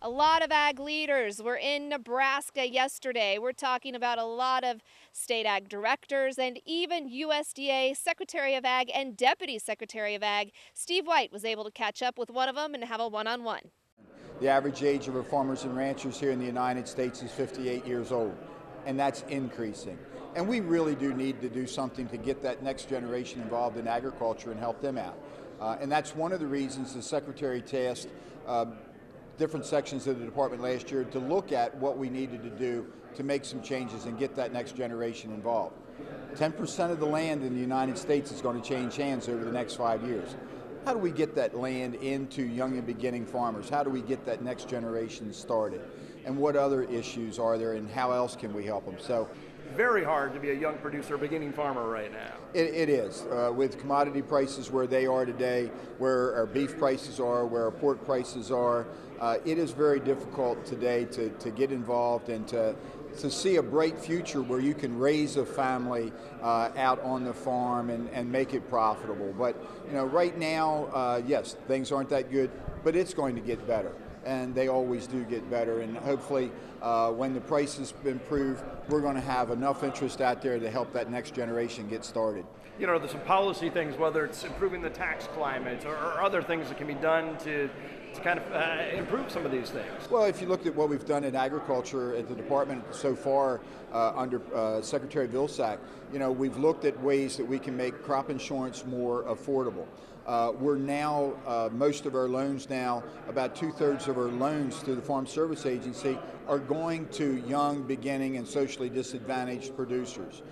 A lot of ag leaders were in Nebraska yesterday. We're talking about a lot of state ag directors and even USDA Secretary of Ag and Deputy Secretary of Ag. Steve White was able to catch up with one of them and have a one-on-one. The average age of our farmers and ranchers here in the United States is 58 years old, and that's increasing. And we really do need to do something to get that next generation involved in agriculture and help them out. And that's one of the reasons the Secretary tasked different sections of the department last year to look at what we needed to do to make some changes and get that next generation involved. 10% of the land in the United States is going to change hands over the next 5 years. How do we get that land into young and beginning farmers? How do we get that next generation started? And what other issues are there, and how else can we help them? So, very hard to be a young producer, beginning farmer right now. It is. With commodity prices where they are today, where our beef prices are, where our pork prices are, it is very difficult today to get involved and to see a bright future where you can raise a family out on the farm and make it profitable. But right now, yes, things aren't that good, but it's going to get better. And they always do get better. And hopefully, when the prices improve, we're going to have enough interest out there to help that next generation get started. There's some policy things, whether it's improving the tax climate or other things that can be done to kind of improve some of these things. Well, if you looked at what we've done in agriculture at the department so far under Secretary Vilsack, we've looked at ways that we can make crop insurance more affordable. We're now, most of our loans now, about 2/3 of our loans to the Farm Service Agency are going to young, beginning, and socially disadvantaged producers.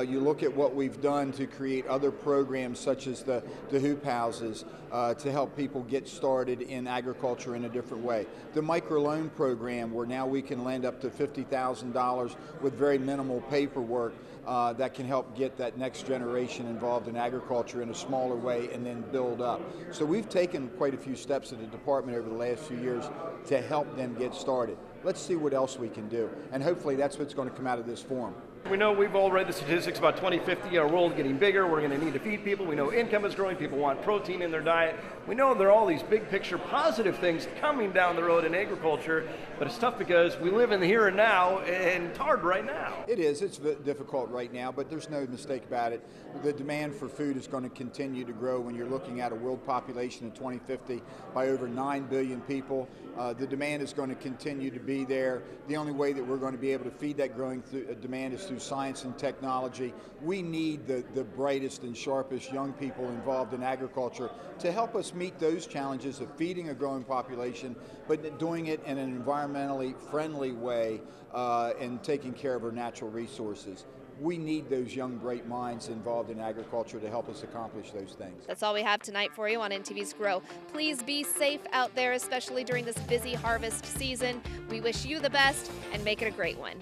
You look at what we've done to create other programs such as the hoop houses to help people get started in agriculture in a different way. The microloan program, where now we can lend up to $50,000 with very minimal paperwork that can help get that next generation involved in agriculture in a smaller way and then build up. So we've taken quite a few steps at the department over the last few years to help them get started. Let's see what else we can do, and hopefully that's what's going to come out of this forum. We know, we've all read the statistics about 2050, our world getting bigger, we're going to need to feed people, we know income is growing, people want protein in their diet. We know there are all these big picture positive things coming down the road in agriculture, but it's tough because we live in the here and now, and it's hard right now. It is, it's difficult right now, but there's no mistake about it. The demand for food is going to continue to grow when you're looking at a world population in 2050 by over 9 billion people. The demand is going to continue to be there. The only way that we're going to be able to feed that growing demand is through science and technology. We need the brightest and sharpest young people involved in agriculture to help us meet those challenges of feeding a growing population, but doing it in an environmentally friendly way and taking care of our natural resources. We need those young, bright minds involved in agriculture to help us accomplish those things. That's all we have tonight for you on NTV's Grow. Please be safe out there, especially during this busy harvest season. We wish you the best and make it a great one.